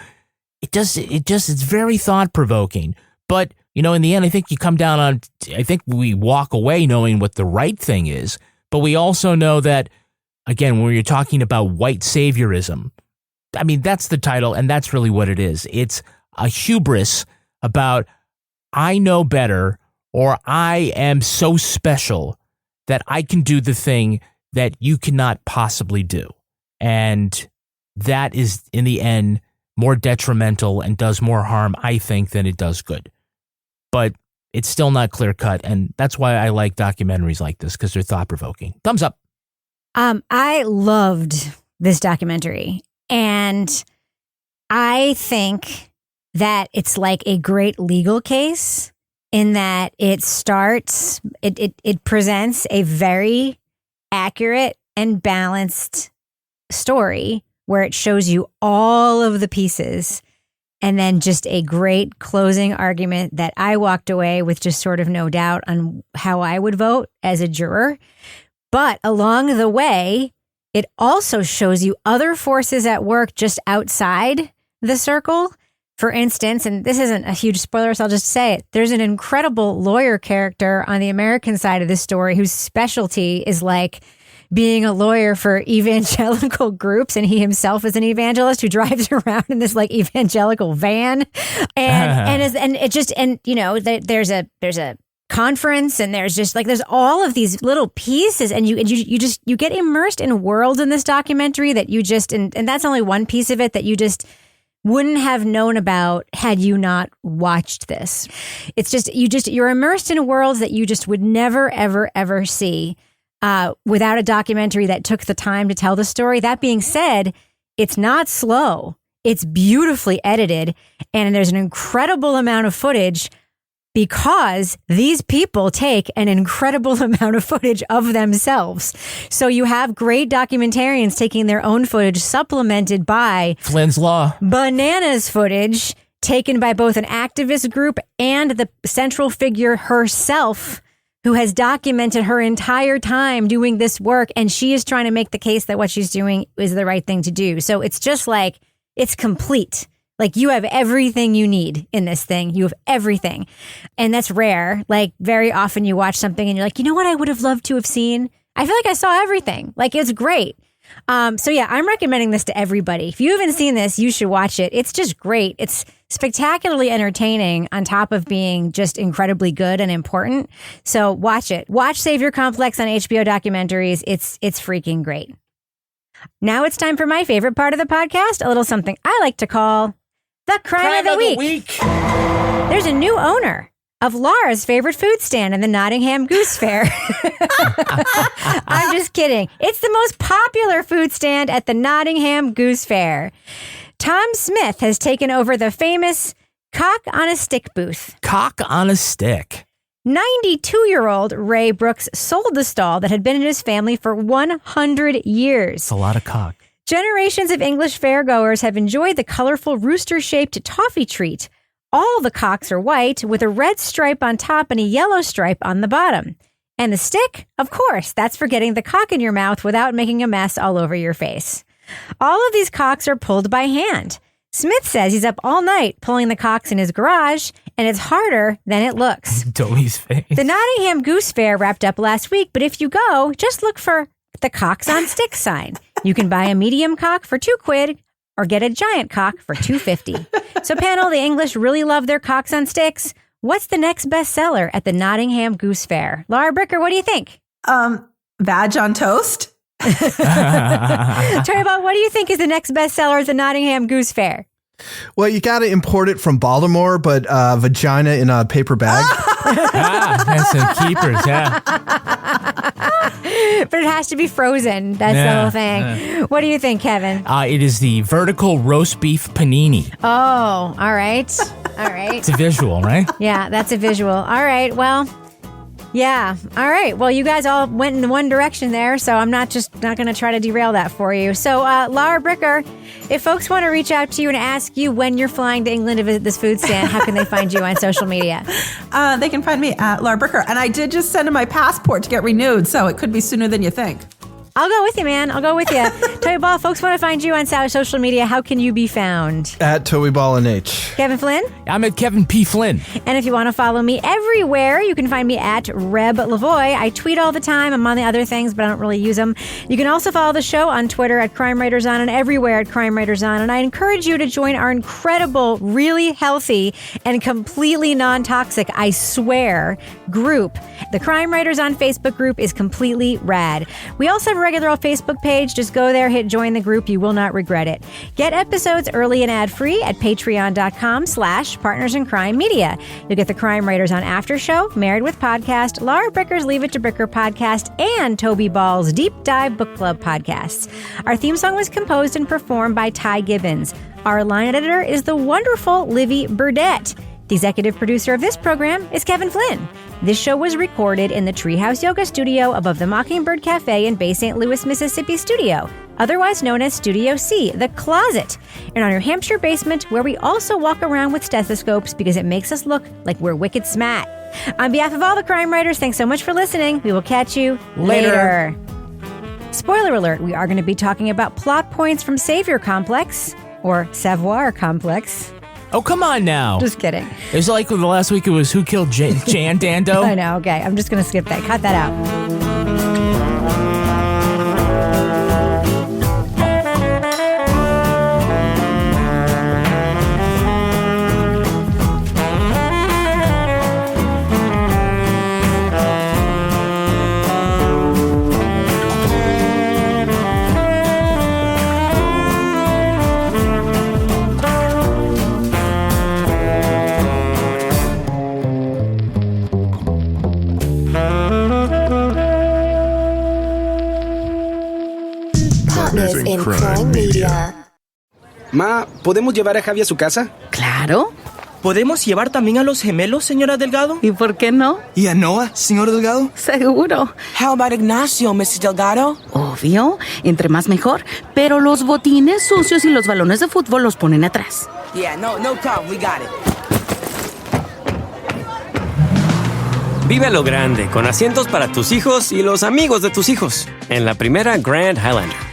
It's very thought-provoking. But, in the end, I think you come down on, I think we walk away knowing what the right thing is. But we also know that, again, when you're talking about white saviorism, I mean, that's the title, and that's really what it is. It's a hubris about, I know better, or I am so special that I can do the thing that you cannot possibly do. And that is, in the end, more detrimental and does more harm, I think, than it does good. But it's still not clear-cut, and that's why I like documentaries like this, because they're thought-provoking. Thumbs up. I loved this documentary, and I think that it's like a great legal case in that it presents a very accurate and balanced story where it shows you all of the pieces, and then just a great closing argument that I walked away with just sort of no doubt on how I would vote as a juror. But along the way, it also shows you other forces at work just outside the circle. For instance, and this isn't a huge spoiler, so I'll just say it, there's an incredible lawyer character on the American side of this story whose specialty is like being a lawyer for evangelical groups, and he himself is an evangelist who drives around in this like evangelical van, there's a conference, and there's all of these little pieces, and you get immersed in worlds in this documentary that you just and that's only one piece of it that you just wouldn't have known about had you not watched this. It's just you're immersed in worlds that you just would never ever ever see without a documentary that took the time to tell the story. That being said, it's not slow. It's beautifully edited, and there's an incredible amount of footage because these people take an incredible amount of footage of themselves. So you have great documentarians taking their own footage supplemented by Flynn's Law. Bananas footage taken by both an activist group and the central figure herself, who has documented her entire time doing this work. And she is trying to make the case that what she's doing is the right thing to do. So it's just like, it's complete. Like, you have everything you need in this thing. You have everything. And that's rare. Like, very often you watch something and you're like, you know what I would have loved to have seen? I feel like I saw everything. Like, it's great. So yeah, I'm recommending this to everybody. If you haven't seen this, you should watch it. It's just great. It's spectacularly entertaining on top of being just incredibly good and important. So watch it. Watch Savior Complex on HBO Documentaries. It's freaking great. Now it's time for my favorite part of the podcast, a little something I like to call the Crime of the Week. There's a new owner of Laura's favorite food stand in the Nottingham Goose Fair. I'm just kidding. It's the most popular food stand at the Nottingham Goose Fair. Tom Smith has taken over the famous Cock on a Stick booth. Cock on a stick. 92-year-old Ray Brooks sold the stall that had been in his family for 100 years. It's a lot of cock. Generations of English fairgoers have enjoyed the colorful rooster-shaped toffee treat. All the cocks are white with a red stripe on top and a yellow stripe on the bottom. And the stick? Of course, that's for getting the cock in your mouth without making a mess all over your face. All of these cocks are pulled by hand. Smith says he's up all night pulling the cocks in his garage, and it's harder than it looks. Toby's face. The Nottingham Goose Fair wrapped up last week, but if you go, just look for the Cocks on Stick sign. You can buy a medium cock for £2 or get a giant cock for $2.50. So panel, the English really love their cocks on sticks. What's the next bestseller at the Nottingham Goose Fair? Laura Bricker, what do you think? Vag on toast. Tell about what do you think is the next bestseller at the Nottingham Goose Fair? Well, you got to import it from Baltimore, but vagina in a paper bag. That's some keepers, yeah. But it has to be frozen. That's the whole thing. Yeah. What do you think, Kevin? It is the vertical roast beef panini. Oh, all right. All right. It's a visual, right? Yeah, that's a visual. All right. Well, yeah. All right. Well, you guys all went in one direction there, so I'm not going to try to derail that for you. So, Laura Bricker, if folks want to reach out to you and ask you when you're flying to England to visit this food stand, how can they find you on social media? They can find me at Laura Bricker. And I did just send in my passport to get renewed, so it could be sooner than you think. I'll go with you, man. I'll go with you. Toby Ball, folks want to find you on social media. How can you be found? At Toby Ball and H. Kevin Flynn? I'm at Kevin P. Flynn. And if you want to follow me everywhere, you can find me at Reb Lavoie. I tweet all the time. I'm on the other things, but I don't really use them. You can also follow the show on Twitter at Crime Writers On and everywhere at Crime Writers On. And I encourage you to join our incredible, really healthy, and completely non-toxic, I swear, group. The Crime Writers On Facebook group is completely rad. We also have a regular old Facebook page. Just go there, hit join the group. You will not regret it. Get episodes early and ad-free at patreon.com/Partners in Crime Media. You'll get the Crime Writers On After Show, Married with Podcast, Laura Bricker's Leave It to Bricker podcast, and Toby Ball's Deep Dive Book Club podcasts. Our theme song was composed and performed by Ty Gibbons. Our line editor is the wonderful Livy Burdett. The executive producer of this program is Kevin Flynn. This show was recorded in the Treehouse Yoga Studio above the Mockingbird Cafe in Bay St. Louis, Mississippi studio, otherwise known as Studio C, the closet, in our New Hampshire basement, where we also walk around with stethoscopes because it makes us look like we're wicked smart. On behalf of all the crime writers, thanks so much for listening. We will catch you later. Spoiler alert, we are going to be talking about plot points from Savior Complex, or Savoir Complex. Oh, come on now. Just kidding. It was like the last week it was Who Killed Jan Dando? I know, okay. I'm just going to skip that. Cut that out. In Crime Media. Ma, ¿podemos llevar a Javi a su casa? Claro. ¿Podemos llevar también a los gemelos, señora Delgado? ¿Y por qué no? ¿Y a Noah, señor Delgado? Seguro. How about Ignacio, Mrs. Delgado? Obvio. Entre más mejor. Pero los botines sucios y los balones de fútbol los ponen atrás. Yeah, no problem. We got it. Vive a lo grande, con asientos para tus hijos y los amigos de tus hijos, en la primera Grand Highlander.